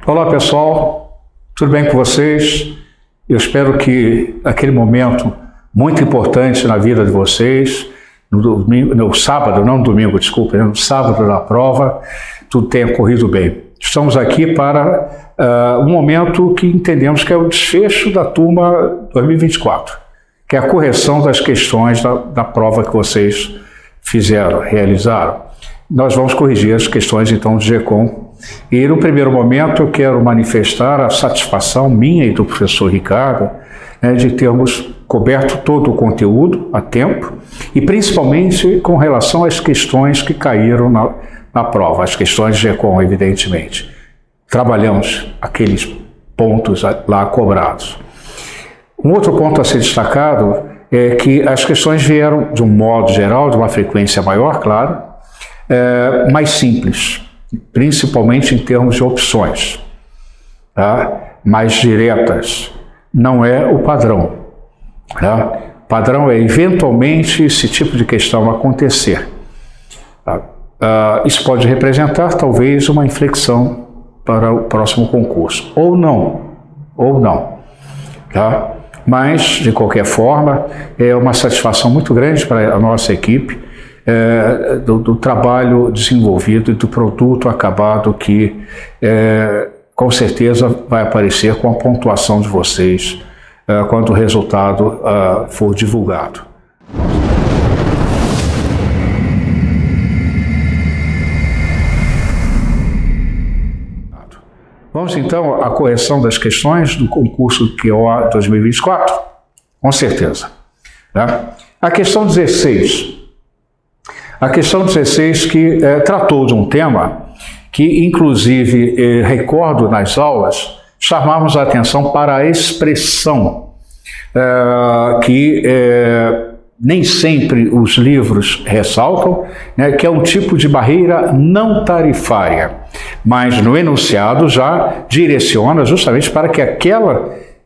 Olá pessoal, tudo bem com vocês? Eu espero que aquele momento muito importante na vida de vocês, no sábado, não no domingo, desculpa, no sábado da prova, tudo tenha corrido bem. Estamos aqui para um momento que entendemos que é o desfecho da turma 2024, que é a correção das questões da prova que vocês realizaram. Nós vamos corrigir as questões então do GECOM. E no primeiro momento eu quero manifestar a satisfação minha e do professor Ricardo, de termos coberto todo o conteúdo a tempo e principalmente com relação às questões que caíram na prova, as questões de GECOM, evidentemente. Trabalhamos aqueles pontos lá cobrados. Um outro ponto a ser destacado é que as questões vieram, de um modo geral, de uma frequência maior, claro, mais simples, principalmente em termos de opções, tá? Mais diretas. Não é o padrão. Tá? O padrão é, eventualmente, esse tipo de questão acontecer. Tá? Isso pode representar, talvez, uma inflexão para o próximo concurso. Ou não. Tá? Mas, de qualquer forma, é uma satisfação muito grande para a nossa equipe, do trabalho desenvolvido e do produto acabado que, com certeza, vai aparecer com a pontuação de vocês quando o resultado for divulgado. Vamos então à correção das questões do concurso QO 2024? Com certeza. Tá? A questão 16. A questão 16 que tratou de um tema que, inclusive, recordo nas aulas, chamamos a atenção para a expressão que nem sempre os livros ressaltam, né, que é um tipo de barreira não tarifária, mas no enunciado já direciona justamente para que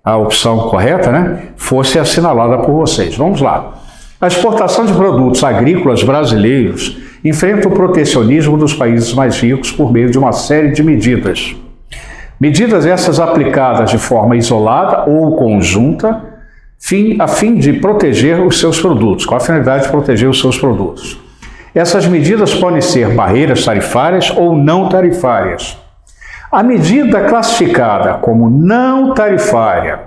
a opção correta, né, fosse assinalada por vocês. Vamos lá. A exportação de produtos agrícolas brasileiros enfrenta o protecionismo dos países mais ricos por meio de uma série de medidas. Medidas essas aplicadas de forma isolada ou conjunta, a fim de proteger os seus produtos, com a finalidade de proteger os seus produtos. Essas medidas podem ser barreiras tarifárias ou não tarifárias. A medida classificada como não tarifária,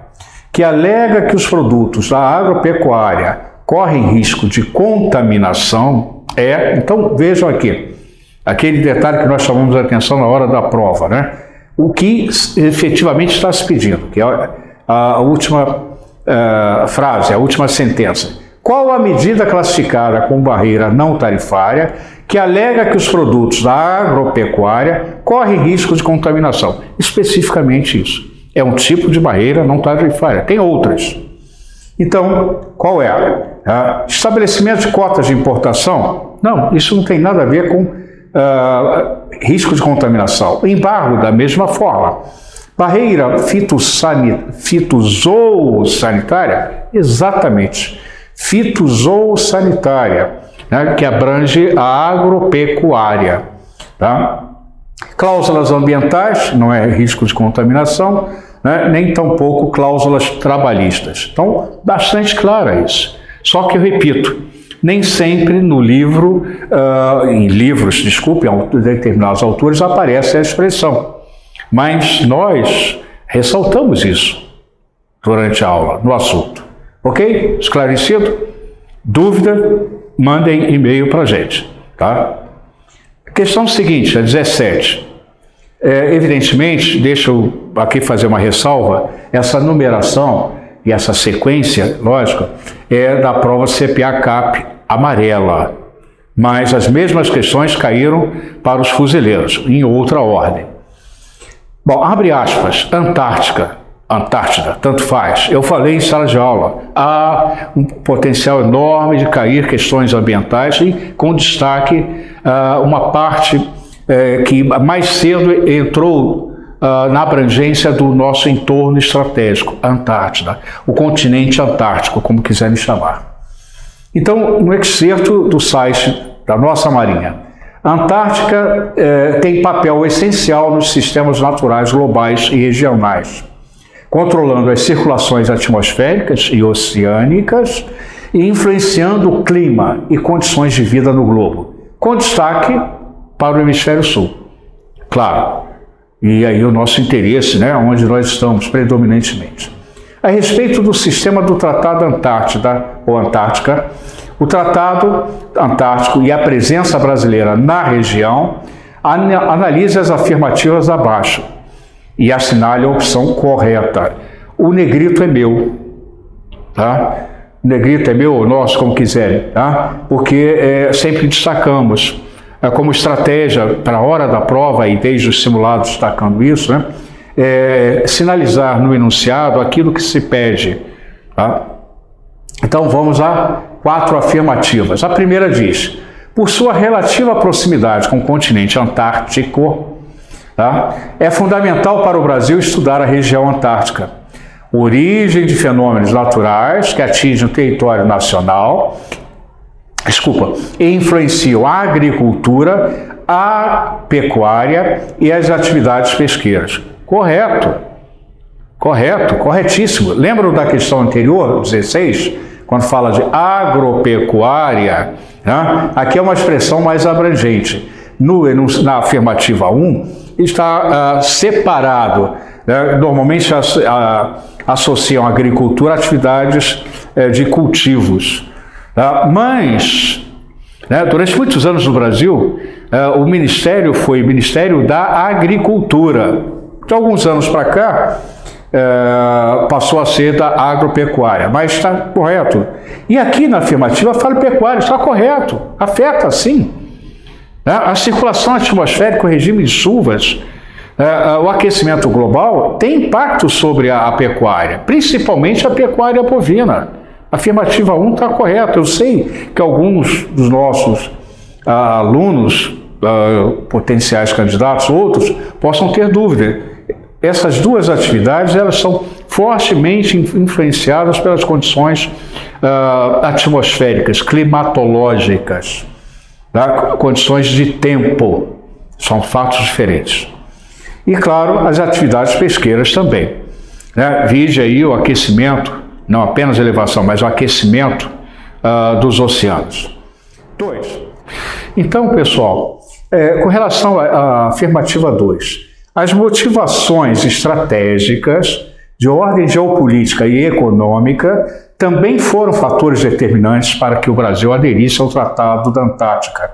que alega que os produtos da agropecuária correm risco de contaminação, então vejam aqui, aquele detalhe que nós chamamos a atenção na hora da prova, né? O que efetivamente está se pedindo, que é a última frase, a última sentença. Qual a medida classificada como barreira não tarifária que alega que os produtos da agropecuária correm risco de contaminação? Especificamente isso. É um tipo de barreira não tarifária. Tem outras. Então, qual é? Estabelecimento de cotas de importação? Não, isso não tem nada a ver com risco de contaminação. Embargo, da mesma forma. Barreira fitossanitária? Exatamente. Fitossanitária, né, que abrange a agropecuária. Tá? Cláusulas ambientais, não é risco de contaminação, né, nem tampouco cláusulas trabalhistas. Então, bastante clara isso. Só que eu repito, nem sempre no livro, em determinados autores aparece a expressão. Mas nós ressaltamos isso durante a aula, no assunto. Ok? Esclarecido? Dúvida? Mandem e-mail para a gente. Tá? Questão seguinte, a 17. Evidentemente, deixa eu aqui fazer uma ressalva, essa numeração e essa sequência, lógico, é da prova CPA-CAP amarela, mas as mesmas questões caíram para os fuzileiros, em outra ordem. Bom, abre aspas, Antártida, tanto faz. Eu falei em sala de aula, há um potencial enorme de cair questões ambientais e com destaque uma parte que mais cedo entrou na abrangência do nosso entorno estratégico, Antártida, o continente antártico, como quiserem chamar. Então, no excerto do site da nossa Marinha, A Antártica tem papel essencial nos sistemas naturais globais e regionais, controlando as circulações atmosféricas e oceânicas e influenciando o clima e condições de vida no globo, com destaque para o hemisfério sul. Claro, e aí o nosso interesse, né, onde nós estamos predominantemente. A respeito do sistema do Tratado Antártida, ou Antártica, o Tratado Antártico e a presença brasileira na região analise as afirmativas abaixo e assinale a opção correta. O negrito é meu, tá? O negrito é meu ou nosso, como quiserem, tá? Porque sempre destacamos como estratégia para a hora da prova, e desde os simulados destacando isso, né? Sinalizar no enunciado aquilo que se pede, tá? Então vamos a 4 afirmativas. A primeira diz: por sua relativa proximidade com o continente antártico, tá? É fundamental para o Brasil estudar a região antártica, origem de fenômenos naturais que atingem o território nacional, e influenciam a agricultura, a pecuária e as atividades pesqueiras. Correto, corretíssimo. Lembram da questão anterior, 16, quando fala de agropecuária? Né? Aqui é uma expressão mais abrangente. Na afirmativa 1, está separado. Né? Normalmente associam a agricultura a atividades de cultivos. Mas, né, durante muitos anos no Brasil, o Ministério foi Ministério da Agricultura. De alguns anos para cá, passou a ser da agropecuária, mas está correto. E aqui na afirmativa fala pecuária, está correto, afeta sim. A circulação atmosférica, o regime de chuvas, o aquecimento global tem impacto sobre a pecuária, principalmente a pecuária bovina. A afirmativa 1 está correta. Eu sei que alguns dos nossos alunos, potenciais candidatos, outros, possam ter dúvida. Essas duas atividades, elas são fortemente influenciadas pelas condições atmosféricas, climatológicas, tá? Condições de tempo, são fatos diferentes. E, claro, as atividades pesqueiras também, né? Vide aí o aquecimento, não apenas a elevação, mas o aquecimento dos oceanos. 2. Então, pessoal, com relação à afirmativa 2, as motivações estratégicas de ordem geopolítica e econômica também foram fatores determinantes para que o Brasil aderisse ao Tratado da Antártica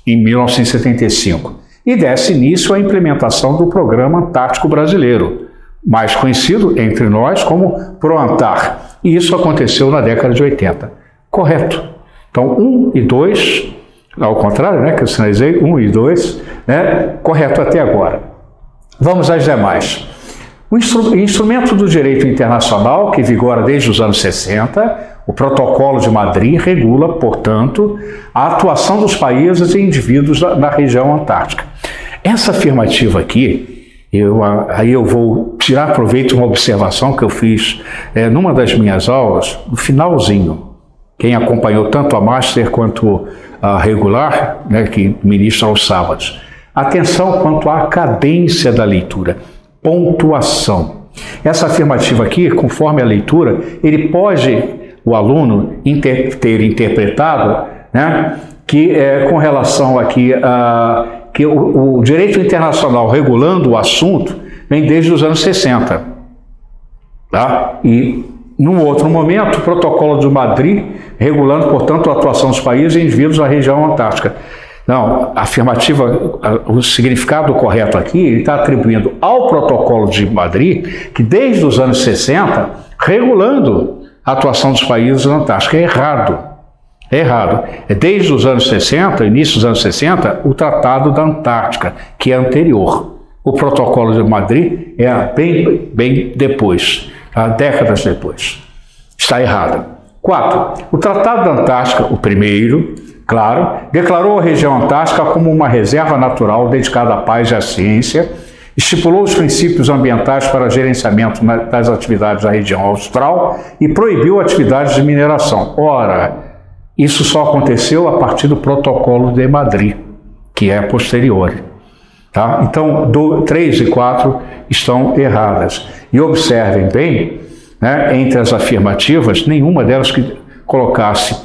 em 1975 e desse início à implementação do Programa Antártico Brasileiro, mais conhecido entre nós como PROANTAR, e isso aconteceu na década de 80. Correto. Então, 1 e 2, ao contrário, né, que eu sinalizei, 1 e 2, né, correto até agora. Vamos às demais. O instrumento do direito internacional, que vigora desde os anos 60, o Protocolo de Madrid, regula, portanto, a atuação dos países e indivíduos na região antártica. Essa afirmativa aqui, aí eu vou tirar proveito de uma observação que eu fiz numa das minhas aulas, no finalzinho. Quem acompanhou tanto a Master quanto a regular, né, que ministra aos sábados. Atenção quanto à cadência da leitura, pontuação. Essa afirmativa aqui, conforme a leitura, ele pode, o aluno, ter interpretado, né, que com relação aqui a que o direito internacional regulando o assunto vem desde os anos 60. Tá? E, num outro momento, o Protocolo de Madrid regulando, portanto, a atuação dos países e indivíduos da região antártica. Não, a afirmativa, o significado correto aqui, ele está atribuindo ao Protocolo de Madrid, que desde os anos 60, regulando a atuação dos países na Antártica. É errado. É errado. É desde os anos 60, início dos anos 60, o Tratado da Antártica, que é anterior. O Protocolo de Madrid é bem depois, décadas depois. Está errado. 4. O Tratado da Antártica, o primeiro, claro, declarou a região antártica como uma reserva natural dedicada à paz e à ciência, estipulou os princípios ambientais para gerenciamento das atividades da região austral e proibiu atividades de mineração. Ora, isso só aconteceu a partir do Protocolo de Madrid, que é posterior. Tá? Então, 3 e 4 estão erradas. E observem bem, né, entre as afirmativas, nenhuma delas que colocasse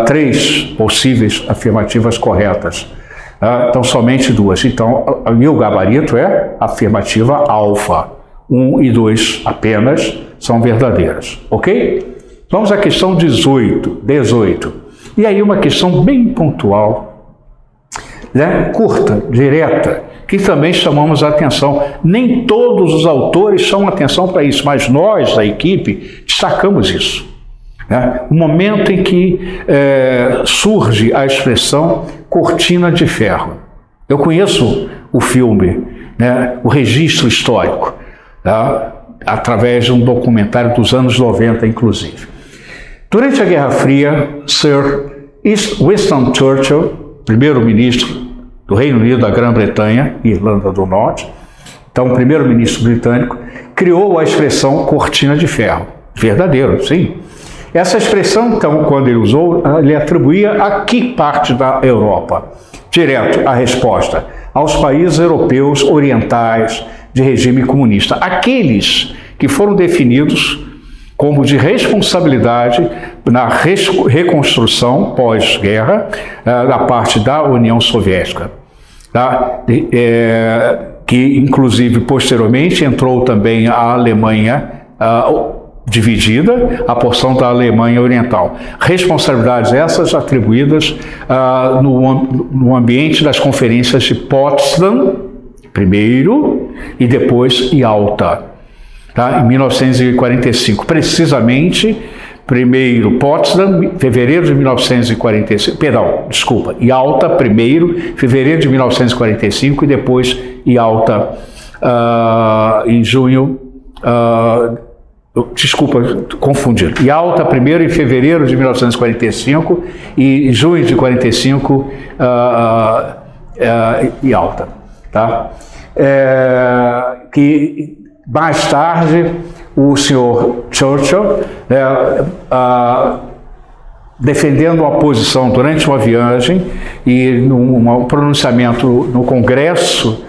3 possíveis afirmativas corretas. Então, somente 2. Então, e o gabarito é afirmativa alfa. 1 e 2 apenas são verdadeiras. Ok? Vamos à questão 18. E aí uma questão bem pontual, né? Curta, direta, que também chamamos a atenção. Nem todos os autores chamam atenção para isso, mas nós, da equipe, destacamos isso. Né? O momento em que surge a expressão cortina de ferro. Eu conheço o filme, né? O registro histórico, tá? Através de um documentário dos anos 90, inclusive. Durante a Guerra Fria, Sir Winston Churchill, primeiro-ministro do Reino Unido, da Grã-Bretanha e Irlanda do Norte, então primeiro-ministro britânico, criou a expressão cortina de ferro. Verdadeiro, sim. Essa expressão, então, quando ele usou, ele atribuía a que parte da Europa? Direto a resposta: aos países europeus orientais de regime comunista. Aqueles que foram definidos como de responsabilidade na reconstrução pós-guerra da parte da União Soviética, tá? Que inclusive posteriormente entrou também a Alemanha dividida, a porção da Alemanha Oriental. Responsabilidades essas atribuídas no ambiente das conferências de Potsdam, primeiro, e depois Yalta. Tá? Em 1945, precisamente, primeiro Potsdam, fevereiro de 1945, Yalta, primeiro, fevereiro de 1945, e depois Yalta em junho, confundir. Yalta, primeiro, em fevereiro de 1945, e em junho de 45, Yalta. Tá? Que mais tarde, o senhor Churchill, defendendo uma posição durante uma viagem e num pronunciamento no Congresso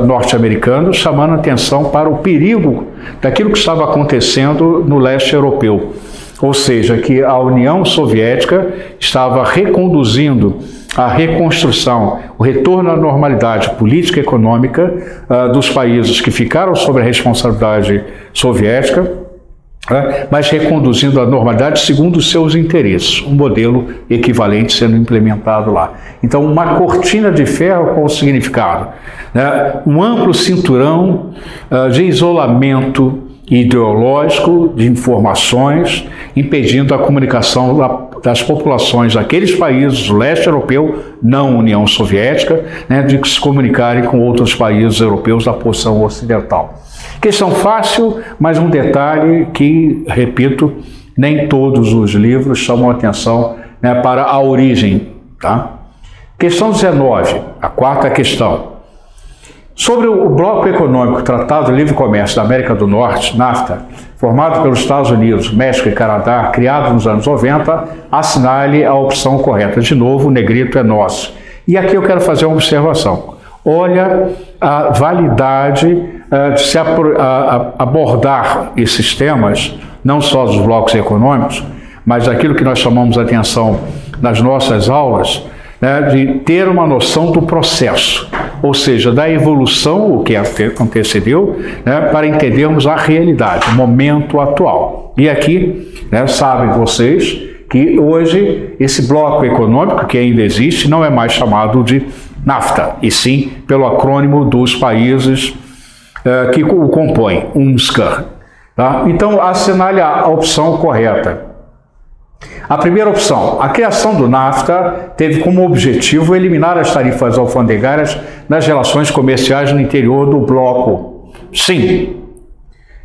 norte-americano, chamando atenção para o perigo daquilo que estava acontecendo no leste europeu. Ou seja, que a União Soviética estava reconduzindo a reconstrução, o retorno à normalidade política e econômica dos países que ficaram sob a responsabilidade soviética, mas reconduzindo a normalidade segundo os seus interesses, um modelo equivalente sendo implementado lá. Então, uma cortina de ferro com o significado, né? Um amplo cinturão de isolamento ideológico, de informações, impedindo a comunicação das populações daqueles países do leste europeu, não União Soviética, né, de se comunicarem com outros países europeus da porção ocidental. Questão fácil, mas um detalhe que, repito, nem todos os livros chamam atenção, né, para a origem. Tá? Questão 19, a quarta questão. Sobre o Bloco Econômico Tratado de Livre Comércio da América do Norte, NAFTA, formado pelos Estados Unidos, México e Canadá, criado nos anos 90, assinale a opção correta. De novo, o negrito é nosso. E aqui eu quero fazer uma observação. Olha a validade de se abordar esses temas, não só dos blocos econômicos, mas aquilo que nós chamamos a atenção nas nossas aulas, né, de ter uma noção do processo, ou seja, da evolução, o que antecedeu, né, para entendermos a realidade, o momento atual. E aqui, né, sabem vocês que hoje esse bloco econômico, que ainda existe, não é mais chamado de NAFTA, e sim pelo acrônimo dos países que o compõem, UNSCAR. Tá? Então, assinale a opção correta. A primeira opção, a criação do NAFTA teve como objetivo eliminar as tarifas alfandegárias nas relações comerciais no interior do bloco. Sim.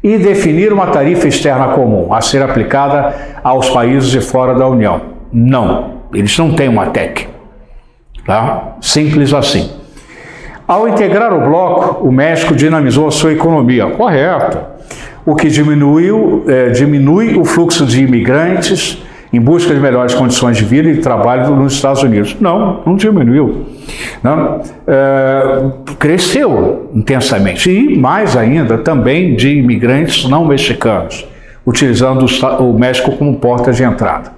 E definir uma tarifa externa comum a ser aplicada aos países de fora da União. Não, eles não têm uma TEC. Tá? Simples assim. Ao integrar o bloco, o México dinamizou a sua economia. Correto. O que diminui o fluxo de imigrantes em busca de melhores condições de vida e de trabalho nos Estados Unidos. Não diminuiu. Não, cresceu intensamente. E, mais ainda, também de imigrantes não mexicanos, utilizando o México como porta de entrada.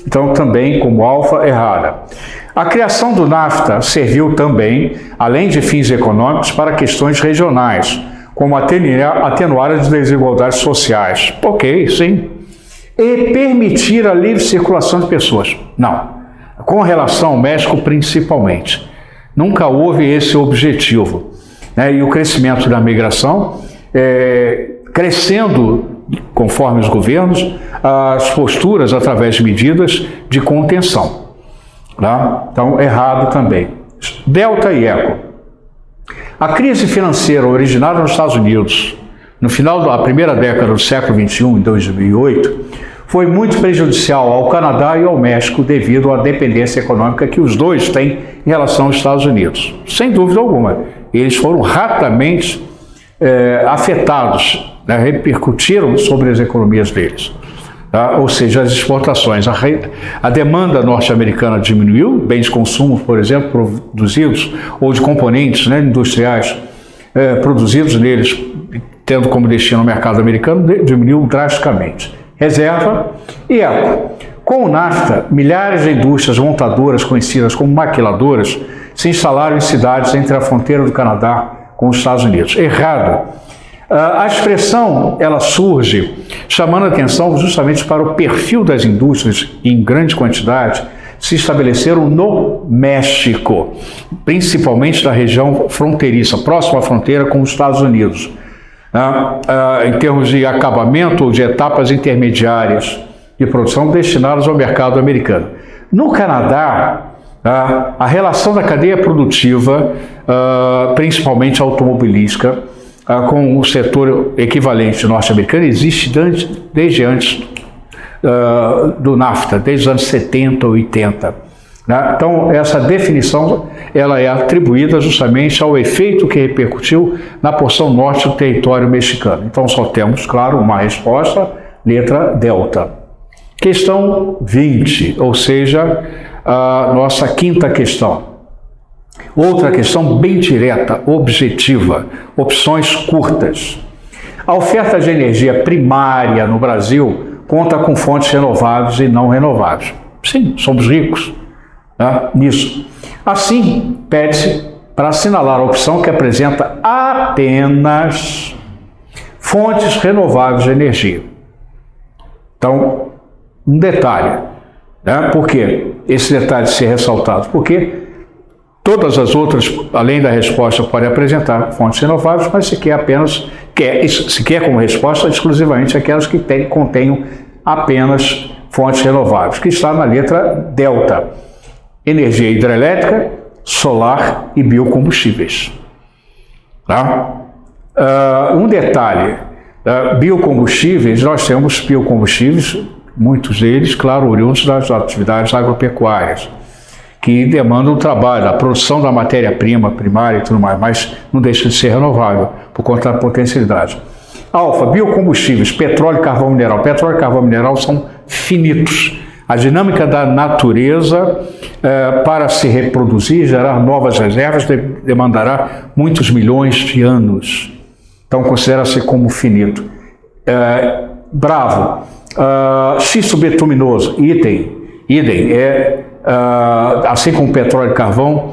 Então, também, como alfa, errada. A criação do NAFTA serviu também, além de fins econômicos, para questões regionais, como atenuar as desigualdades sociais. Ok, sim. E permitir a livre circulação de pessoas. Não. Com relação ao México, principalmente. Nunca houve esse objetivo. Né? E o crescimento da migração, crescendo conforme os governos, as posturas através de medidas de contenção. Tá? Então, errado também. Delta e Eco. A crise financeira originada nos Estados Unidos, no final da primeira década do século XXI, em 2008, foi muito prejudicial ao Canadá e ao México devido à dependência econômica que os dois têm em relação aos Estados Unidos. Sem dúvida alguma, eles foram rapidamente afetados, né, repercutiram sobre as economias deles. Tá? Ou seja, as exportações. A demanda norte-americana diminuiu, bens de consumo, por exemplo, produzidos, ou de componentes, né, industriais produzidos neles, tendo como destino o mercado americano, diminuiu drasticamente. Reserva e Eco. Com o NAFTA, milhares de indústrias montadoras, conhecidas como maquiladoras, se instalaram em cidades entre a fronteira do Canadá com os Estados Unidos. Errado. A expressão, ela surge chamando a atenção justamente para o perfil das indústrias em grande quantidade se estabeleceram no México, principalmente da região fronteiriça, próxima à fronteira com os Estados Unidos. Em termos de acabamento ou de etapas intermediárias de produção destinadas ao mercado americano. No Canadá, a relação da cadeia produtiva, principalmente automobilística, com o setor equivalente norte-americano, existe desde antes do NAFTA, desde os anos 70, 80. Então, essa definição ela é atribuída justamente ao efeito que repercutiu na porção norte do território mexicano. Então, só temos, claro, uma resposta, letra delta. Questão 20, ou seja, a nossa quinta questão. Outra questão bem direta, objetiva, opções curtas. A oferta de energia primária no Brasil conta com fontes renováveis e não renováveis. Sim, somos ricos, né, nisso. Assim, pede-se para assinalar a opção que apresenta apenas fontes renováveis de energia. Então, um detalhe, né? Por que esse detalhe ser ressaltado? Porque todas as outras, além da resposta, podem apresentar fontes renováveis, mas se quer como resposta exclusivamente aquelas que contenham apenas fontes renováveis, que está na letra delta. Energia hidrelétrica, solar e biocombustíveis. Tá? Um detalhe, biocombustíveis, nós temos biocombustíveis, muitos deles, claro, oriundos das atividades agropecuárias, que demandam o trabalho, a produção da matéria-prima primária e tudo mais, mas não deixa de ser renovável, por conta da potencialidade. Alfa, biocombustíveis, petróleo e carvão mineral. Petróleo e carvão mineral são finitos. A dinâmica da natureza, para se reproduzir, gerar novas reservas, demandará muitos milhões de anos. Então, considera-se como finito. Bravo, xisto bituminoso, idem, assim como petróleo e carvão,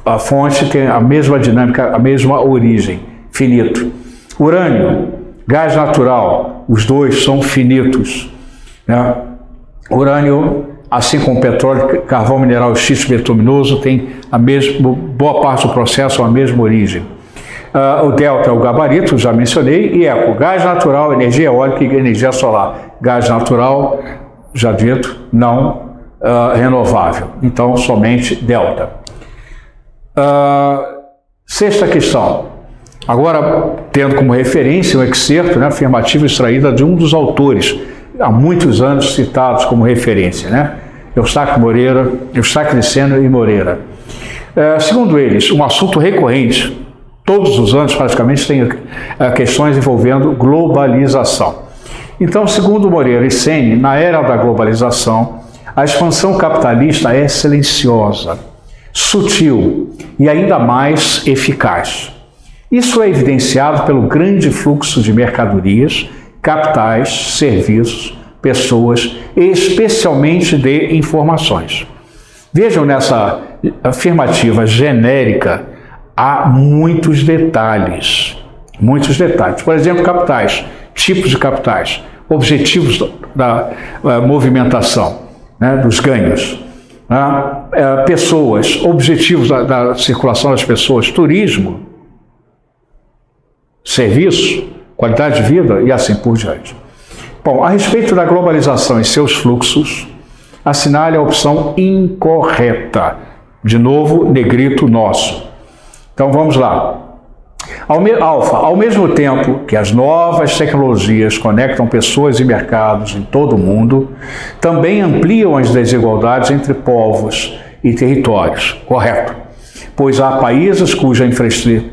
a fonte tem a mesma dinâmica, a mesma origem, finito. Urânio, gás natural, os dois são finitos. Urânio, assim como petróleo, carvão mineral e xisto bituminoso, tem boa parte do processo a mesma origem. O delta é o gabarito, já mencionei, e Eco, gás natural, energia eólica e energia solar. Gás natural, já dito, não renovável. Então, somente delta. Sexta questão. Agora, tendo como referência um excerto, né, afirmativo extraída de um dos autores, há muitos anos citados como referência, né? Eustáquio de Sena e Moreira. Segundo eles, um assunto recorrente, todos os anos praticamente tem questões envolvendo globalização. Então, segundo Moreira e Ceni, na era da globalização, a expansão capitalista é silenciosa, sutil e ainda mais eficaz. Isso é evidenciado pelo grande fluxo de mercadorias, capitais, serviços, pessoas e especialmente de informações. Vejam nessa afirmativa genérica, há muitos detalhes. Muitos detalhes. Por exemplo, capitais, tipos de capitais, objetivos da movimentação, né, dos ganhos, né, pessoas, objetivos da circulação das pessoas, turismo, serviços, qualidade de vida e assim por diante. Bom, a respeito da globalização e seus fluxos, assinale a opção incorreta. De novo, negrito nosso. Então vamos lá. Alfa, ao mesmo tempo que as novas tecnologias conectam pessoas e mercados em todo o mundo, também ampliam as desigualdades entre povos e territórios. Correto. Pois há países cuja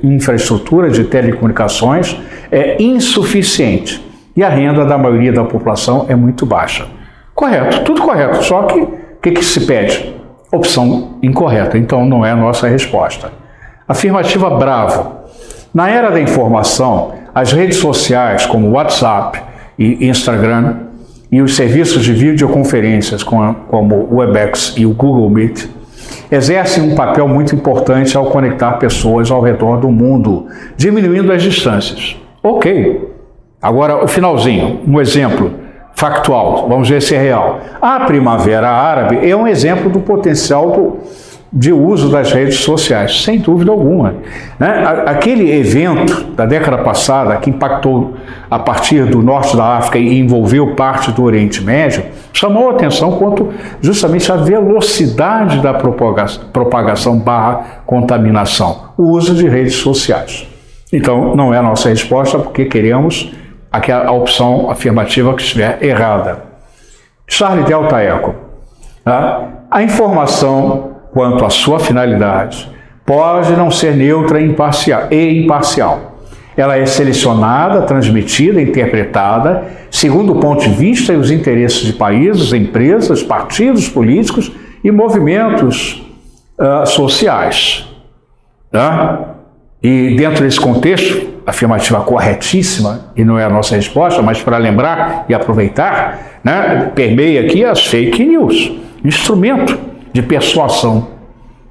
infraestrutura de telecomunicações é insuficiente e a renda da maioria da população é muito baixa. Correto, tudo correto, só que o que se pede? Opção incorreta, então não é a nossa resposta. Afirmativa bravo. Na era da informação, as redes sociais como WhatsApp e Instagram e os serviços de videoconferências como o Webex e o Google Meet exercem um papel muito importante ao conectar pessoas ao redor do mundo, diminuindo as distâncias. Ok. Agora, o finalzinho, um exemplo factual, vamos ver se é real. A Primavera Árabe é um exemplo do potencial de uso das redes sociais, sem dúvida alguma. Né? Aquele evento da década passada, que impactou a partir do norte da África e envolveu parte do Oriente Médio, chamou a atenção quanto justamente a velocidade da propagação / contaminação, o uso de redes sociais. Então, não é a nossa resposta, porque queremos a opção afirmativa que estiver errada. Charlie Delta Echo. Tá? A informação quanto à sua finalidade pode não ser neutra e imparcial. Ela é selecionada, transmitida, interpretada segundo o ponto de vista e os interesses de países, empresas, partidos políticos e movimentos sociais. Tá? E dentro desse contexto, afirmativa corretíssima, e não é a nossa resposta, mas para lembrar e aproveitar, né, permeia aqui as fake news, instrumento de persuasão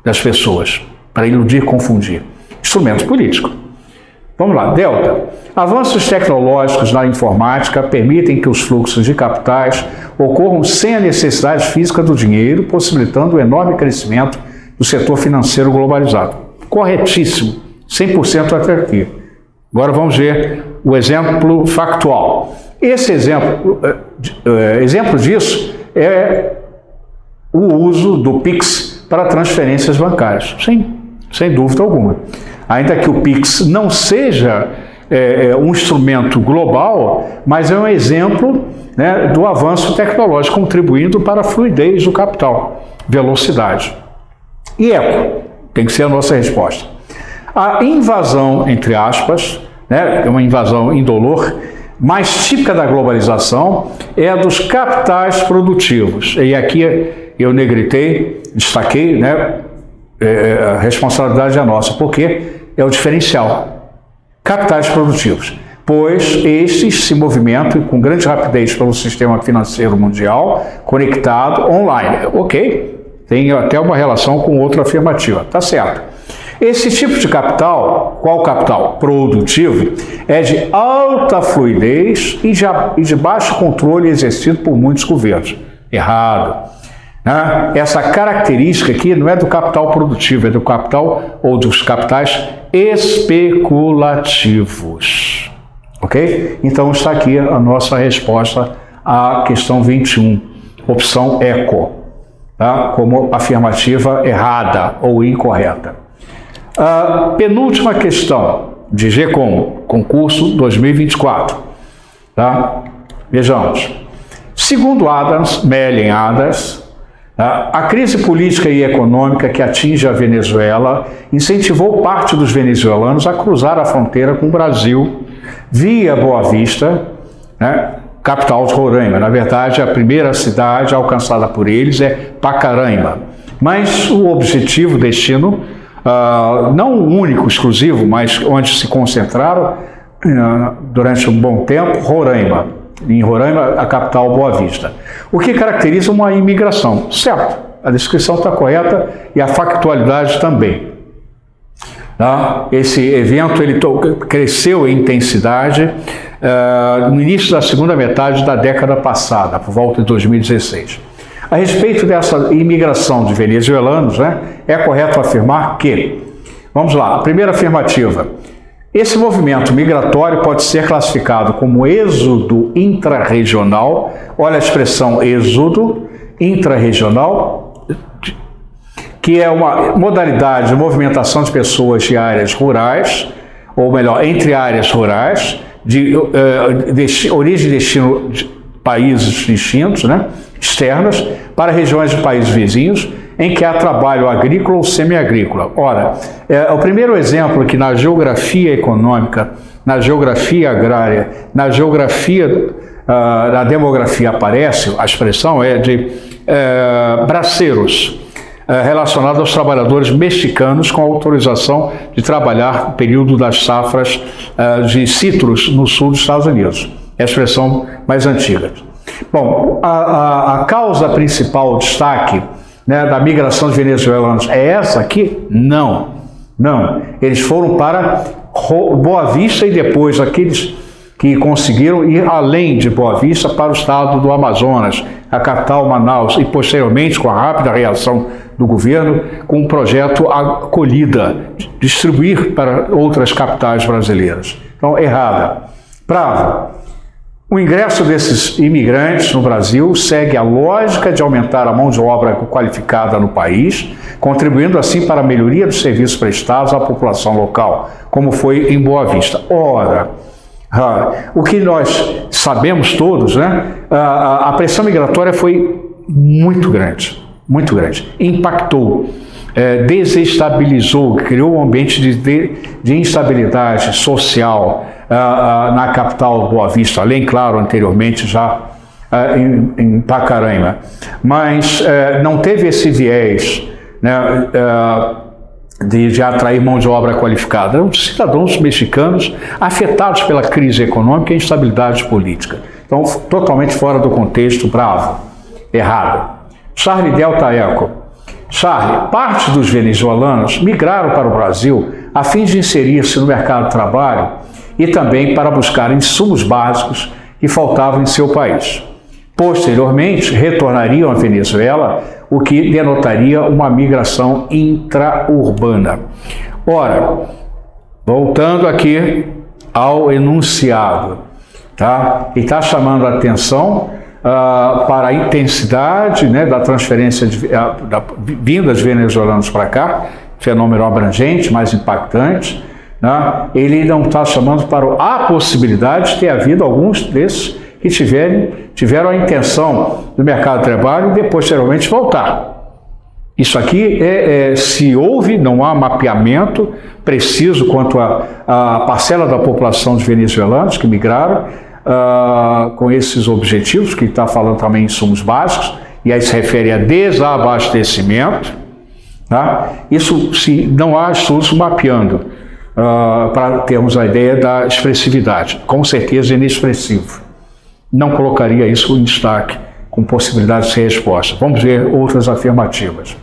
das pessoas, para iludir, confundir. Instrumento político. Vamos lá, Delta. Avanços tecnológicos na informática permitem que os fluxos de capitais ocorram sem a necessidade física do dinheiro, possibilitando o enorme crescimento do setor financeiro globalizado. Corretíssimo, 100% até aqui. Agora vamos ver o exemplo factual. Esse exemplo disso é o uso do Pix para transferências bancárias. Sim, sem dúvida alguma. Ainda que o Pix não seja um instrumento global, mas é um exemplo, né, do avanço tecnológico contribuindo para a fluidez do capital, velocidade. E eco, tem que ser a nossa resposta. A invasão, entre aspas, né, uma invasão indolor, mais típica da globalização é a dos capitais produtivos. E aqui eu negritei, destaquei, né, a responsabilidade é nossa, porque é o diferencial. Capitais produtivos. Pois estes se movimentam com grande rapidez pelo sistema financeiro mundial, conectado online. Ok, tem até uma relação com outra afirmativa, tá certo. Esse tipo de capital, qual capital? Produtivo, é de alta fluidez e de baixo controle exercido por muitos governos. Errado. Né? Essa característica aqui não é do capital produtivo, é do capital ou dos capitais especulativos. Ok? Então está aqui a nossa resposta à questão 21, opção eco, tá? Como afirmativa errada ou incorreta. A penúltima questão de GECOM, concurso 2024. Tá? Vejamos. Segundo Mellen Adams, a crise política e econômica que atinge a Venezuela incentivou parte dos venezuelanos a cruzar a fronteira com o Brasil via Boa Vista, né, capital de Roraima. Na verdade, a primeira cidade alcançada por eles é Pacaraima. Mas o objetivo, destino, não único, exclusivo, mas onde se concentraram durante um bom tempo, Roraima. Em Roraima, a capital Boa Vista. O que caracteriza uma imigração. Certo, a descrição está correta e a factualidade também. Tá? Esse evento ele cresceu em intensidade no início da segunda metade da década passada, por volta de 2016. A respeito dessa imigração de venezuelanos, né, é correto afirmar que, vamos lá, a primeira afirmativa, esse movimento migratório pode ser classificado como êxodo intrarregional, olha a expressão êxodo intrarregional, que é uma modalidade de movimentação de pessoas de áreas rurais, ou melhor, entre áreas rurais, de origem e destino de países distintos, né, externas, para regiões de países vizinhos, em que há trabalho agrícola ou semi-agrícola. Ora, o primeiro exemplo que na geografia econômica, na geografia agrária, na geografia da demografia aparece, a expressão é de braceiros, relacionado aos trabalhadores mexicanos com autorização de trabalhar no período das safras de citros no sul dos Estados Unidos. É a expressão mais antiga. Bom, a causa principal, o destaque, né, da migração de venezuelanos é essa aqui? Não. Eles foram para Boa Vista e depois aqueles que conseguiram ir além de Boa Vista para o estado do Amazonas, a capital Manaus, e posteriormente, com a rápida reação do governo, com um projeto acolhida, distribuir para outras capitais brasileiras. Então, errada. Bravo. O ingresso desses imigrantes no Brasil segue a lógica de aumentar a mão de obra qualificada no país, contribuindo assim para a melhoria dos serviços prestados à população local, como foi em Boa Vista. Ora, o que nós sabemos todos, né? A pressão migratória foi muito grande, impactou, desestabilizou, criou um ambiente de instabilidade social na capital Boa Vista, além, claro, anteriormente já em Pacaraima, mas não teve esse viés, né, de atrair mão de obra qualificada. Eram cidadãos mexicanos afetados pela crise econômica e instabilidade política. Então, totalmente fora do contexto, bravo, errado. Charlie Delta Eco. Charlie, parte dos venezuelanos migraram para o Brasil a fim de inserir-se no mercado de trabalho e também para buscar insumos básicos que faltavam em seu país. Posteriormente, retornariam à Venezuela, o que denotaria uma migração intraurbana. Ora, voltando aqui ao enunciado, tá? E está chamando a atenção para a intensidade, né, da transferência da vinda de venezuelanos para cá, fenômeno abrangente, mais impactante, né? Ele não está chamando para a possibilidade de ter havido alguns desses que tiveram a intenção do mercado de trabalho e depois, posteriormente, voltar. Isso aqui se houve, não há mapeamento preciso quanto à parcela da população de venezuelanos que migraram com esses objetivos, que está falando também em insumos básicos, e aí se refere a desabastecimento, tá? Isso se não há estudos mapeando para termos a ideia da expressividade, com certeza inexpressivo. Não colocaria isso em destaque, com possibilidade de ser resposta. Vamos ver outras afirmativas.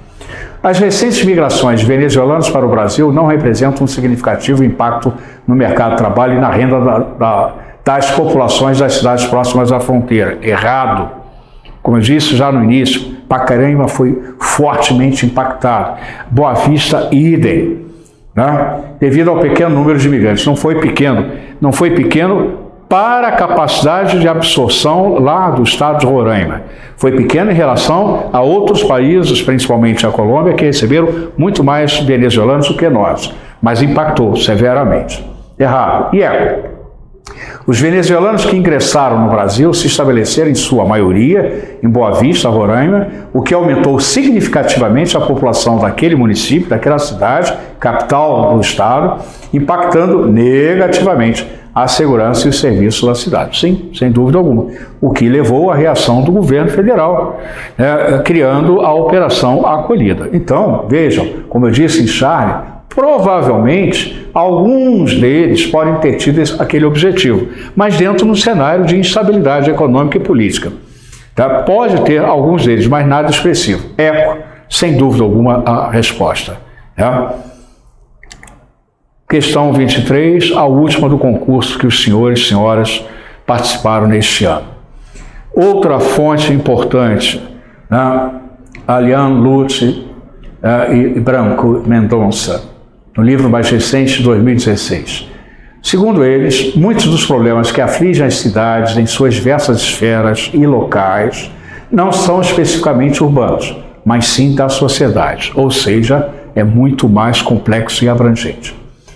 As recentes migrações de venezuelanos para o Brasil não representam um significativo impacto no mercado de trabalho e na renda das populações das cidades próximas à fronteira. Errado. Como eu disse já no início, Pacaraima foi fortemente impactado. Boa Vista, idem, né? Devido ao pequeno número de imigrantes. Não foi pequeno para a capacidade de absorção lá do estado de Roraima. Foi pequeno em relação a outros países, principalmente a Colômbia, que receberam muito mais venezuelanos do que nós, mas impactou severamente. Errado. E os venezuelanos que ingressaram no Brasil se estabeleceram, em sua maioria, em Boa Vista, Roraima, o que aumentou significativamente a população daquele município, daquela cidade, capital do estado, impactando negativamente a segurança e os serviços da cidade. Sim, sem dúvida alguma. O que levou à reação do governo federal, criando a Operação Acolhida. Então, vejam, como eu disse em Charlie, provavelmente alguns deles podem ter tido aquele objetivo, mas dentro de um cenário de instabilidade econômica e política. Tá? Pode ter alguns deles, mas nada expressivo. Sem dúvida alguma, a resposta. Questão 23, a última do concurso que os senhores e senhoras participaram neste ano. Outra fonte importante, Alian Lutz e Branco Mendonça, no livro mais recente de 2016. Segundo eles, muitos dos problemas que afligem as cidades em suas diversas esferas e locais não são especificamente urbanos, mas sim da sociedade, ou seja, é muito mais complexo e abrangente.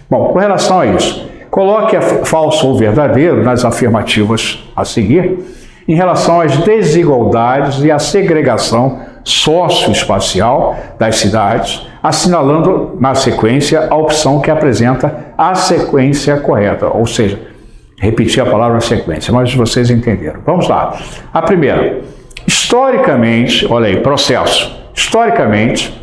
Bom, com relação a isso, coloque a falso ou verdadeiro nas afirmativas a seguir, em relação às desigualdades e à segregação socioespacial das cidades, assinalando na sequência a opção que apresenta a sequência correta, ou seja, repetir a palavra sequência, mas vocês entenderam. Vamos lá. A primeira, historicamente, olha aí, processo. Historicamente,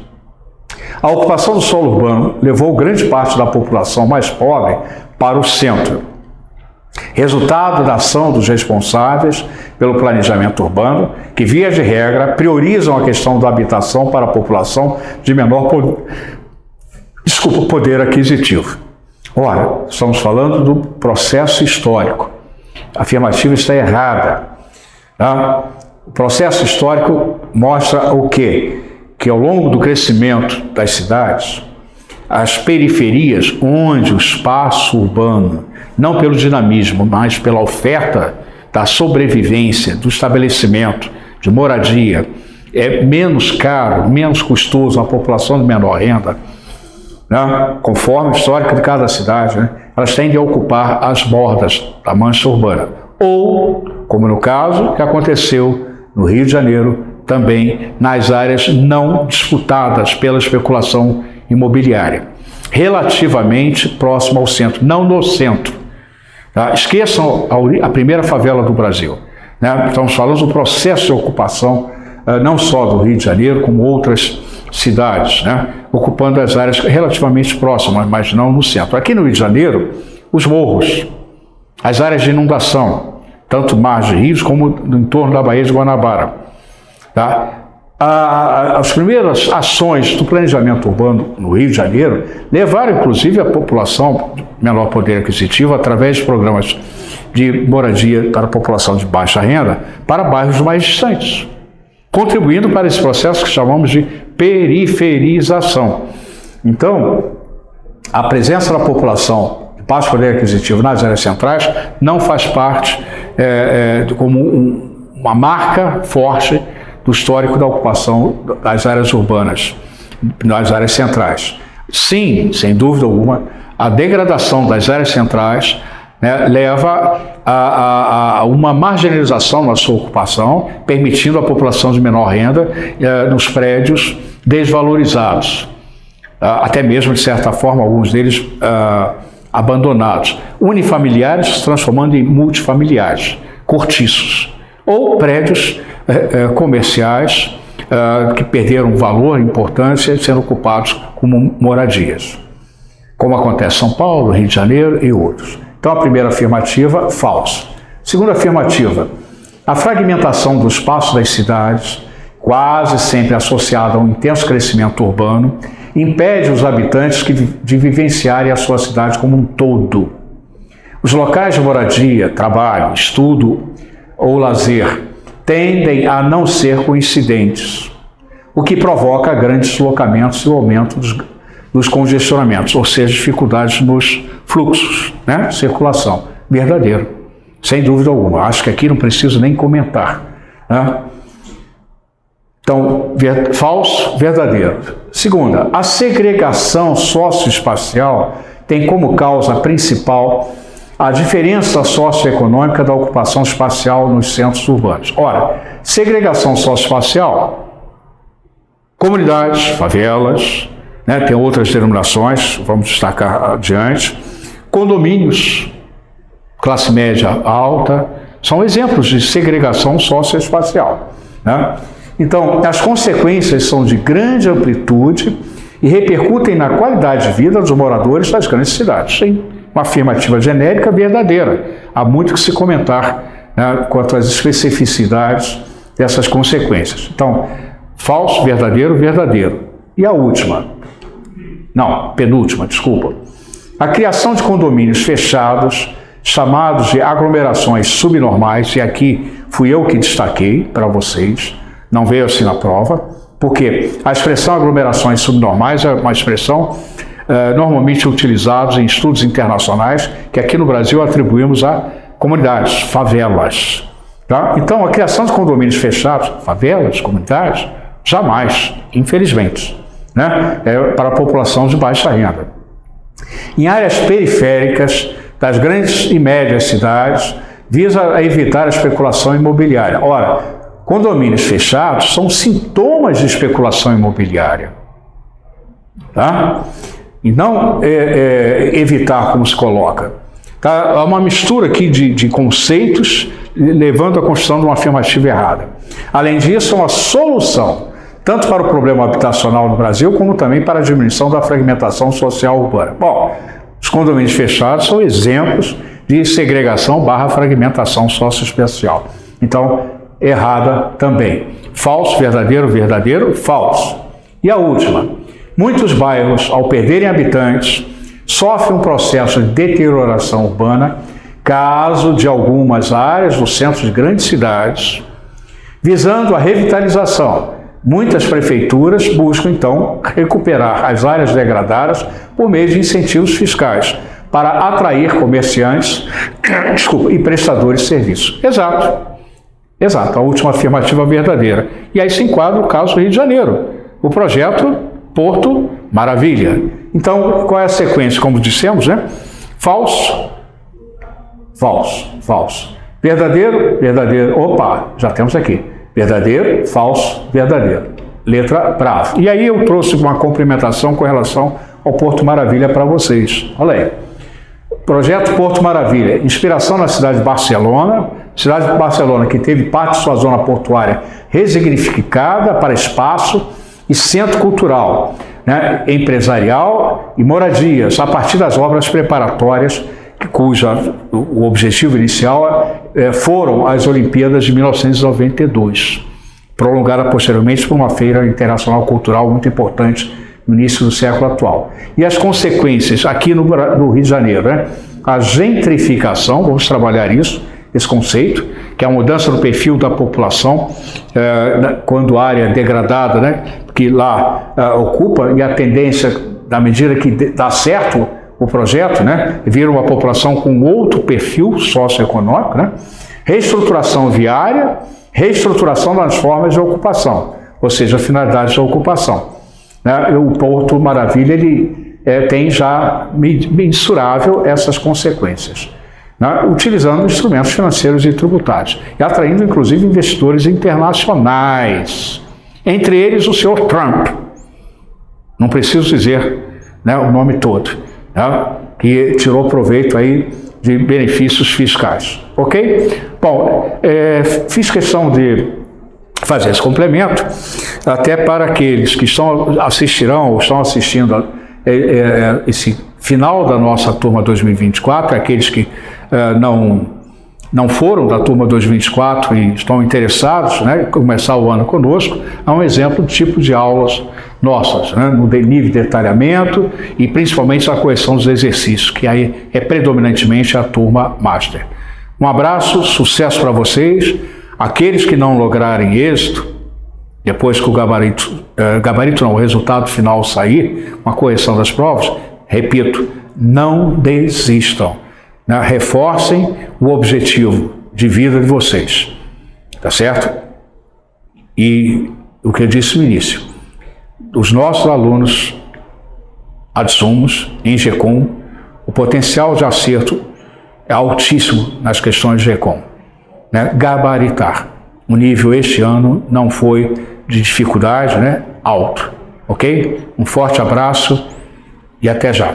a ocupação do solo urbano levou grande parte da população mais pobre para o centro. Resultado da ação dos responsáveis pelo planejamento urbano, que, via de regra, priorizam a questão da habitação para a população de menor poder aquisitivo. Ora, estamos falando do processo histórico. A afirmativa está errada. O processo histórico mostra o quê? Que ao longo do crescimento das cidades, as periferias, onde o espaço urbano, não pelo dinamismo, mas pela oferta da sobrevivência, do estabelecimento, de moradia, é menos caro, menos custoso à população de menor renda, conforme o histórico de cada cidade, elas tendem a ocupar as bordas da mancha urbana. Ou, como no caso que aconteceu no Rio de Janeiro, também nas áreas não disputadas pela especulação imobiliária, relativamente próximo ao centro, não no centro. Esqueçam a primeira favela do Brasil. Estamos falando do processo de ocupação, não só do Rio de Janeiro, como outras cidades, ocupando as áreas relativamente próximas, mas não no centro. Aqui no Rio de Janeiro, os morros, as áreas de inundação, tanto mar de rios como no entorno da Baía de Guanabara. As primeiras ações do planejamento urbano no Rio de Janeiro levaram, inclusive, a população de menor poder aquisitivo, através de programas de moradia para a população de baixa renda, para bairros mais distantes, contribuindo para esse processo que chamamos de periferização. Então, a presença da população de baixo poder aquisitivo nas áreas centrais não faz parte como uma marca forte do histórico da ocupação das áreas urbanas, nas áreas centrais. Sim, sem dúvida alguma, a degradação das áreas centrais leva a uma marginalização na sua ocupação, permitindo a população de menor renda nos prédios desvalorizados, até mesmo, de certa forma, alguns deles abandonados, unifamiliares se transformando em multifamiliares, cortiços, ou prédios comerciais que perderam valor e importância sendo ocupados como moradias, como acontece em São Paulo, Rio de Janeiro e outros. Então, a primeira afirmativa, falso. Segunda afirmativa, a fragmentação do espaço das cidades, quase sempre associada a um intenso crescimento urbano, impede os habitantes de vivenciarem a sua cidade como um todo. Os locais de moradia, trabalho, estudo ou lazer tendem a não ser coincidentes, o que provoca grandes deslocamentos e o aumento dos congestionamentos, ou seja, dificuldades nos fluxos, circulação. Verdadeiro, sem dúvida alguma. Acho que aqui não preciso nem comentar. Então, falso, verdadeiro. Segunda, a segregação socioespacial tem como causa principal a diferença socioeconômica da ocupação espacial nos centros urbanos. Ora, segregação socioespacial, comunidades, favelas, tem outras denominações, vamos destacar adiante, condomínios, classe média alta, são exemplos de segregação socioespacial, né? Então, as consequências são de grande amplitude e repercutem na qualidade de vida dos moradores das grandes cidades. Sim, uma afirmativa genérica verdadeira. Há muito que se comentar, né, quanto às especificidades dessas consequências. Então, falso, verdadeiro, verdadeiro. E a última? Não, penúltima, desculpa. A criação de condomínios fechados, chamados de aglomerações subnormais, e aqui fui eu que destaquei para vocês, não veio assim na prova, porque a expressão aglomerações subnormais é uma expressão normalmente utilizada em estudos internacionais, que aqui no Brasil atribuímos a comunidades, favelas. Tá? Então, a criação de condomínios fechados, favelas, comunidades, jamais, infelizmente, né? É para a população de baixa renda. Em áreas periféricas das grandes e médias cidades, visa a evitar a especulação imobiliária. Ora, condomínios fechados são sintomas de especulação imobiliária. Tá? E não evitar, como se coloca. Tá? Há uma mistura aqui de conceitos, levando à construção de uma afirmativa errada. Além disso, é uma solução, tanto para o problema habitacional no Brasil, como também para a diminuição da fragmentação social urbana. Bom, os condomínios fechados são exemplos de segregação / fragmentação socioespacial. Então, errada também. Falso, verdadeiro, verdadeiro, falso. E a última. Muitos bairros, ao perderem habitantes, sofrem um processo de deterioração urbana, caso de algumas áreas do centro de grandes cidades, visando a revitalização. Muitas prefeituras buscam, então, recuperar as áreas degradadas por meio de incentivos fiscais, para atrair comerciantes e prestadores de serviços. Exato, a última afirmativa verdadeira. E aí se enquadra o caso do Rio de Janeiro, o projeto Porto Maravilha. Então, qual é a sequência? Como dissemos, né? Falso, falso, falso. Verdadeiro, verdadeiro. Opa, já temos aqui. Verdadeiro, falso, verdadeiro. Letra brava. E aí eu trouxe uma complementação com relação ao Porto Maravilha para vocês. Olha aí. Projeto Porto Maravilha, inspiração na cidade de Barcelona, que teve parte de sua zona portuária resignificada para espaço e centro cultural, né, empresarial e moradias, a partir das obras preparatórias, o objetivo inicial foram as Olimpíadas de 1992, prolongada posteriormente por uma feira internacional cultural muito importante no início do século atual. E as consequências aqui no Rio de Janeiro, né? A gentrificação, vamos trabalhar isso, esse conceito, que é a mudança do perfil da população, quando a área é degradada, né? Que lá ocupa, e a tendência, na medida que dá certo o projeto, né? Vira uma população com outro perfil socioeconômico, né? Reestruturação viária, reestruturação das formas de ocupação, ou seja, a finalidade da ocupação. O Porto Maravilha ele tem já mensurável essas consequências, né, utilizando instrumentos financeiros e tributários e atraindo inclusive investidores internacionais, entre eles o senhor Trump, não preciso dizer, né, o nome todo, né, que tirou proveito aí de benefícios fiscais, ok? Bom, fiz questão de fazer esse complemento, até para aqueles que assistirão ou estão assistindo esse final da nossa turma 2024, aqueles que não foram da turma 2024 e estão interessados, né, em começar o ano conosco, há um exemplo de tipo de aulas nossas, né, no nível de detalhamento e principalmente a correção dos exercícios, que aí é predominantemente a turma Master. Um abraço, sucesso para vocês. Aqueles que não lograrem êxito, depois que o resultado final sair, uma correção das provas, repito, não desistam, né? Reforcem o objetivo de vida de vocês, tá certo? E o que eu disse no início, os nossos alunos adsumos em GECOM, o potencial de acerto é altíssimo nas questões de GECOM. Né, gabaritar. O nível este ano não foi de dificuldade, né, alto, ok? Um forte abraço e até já.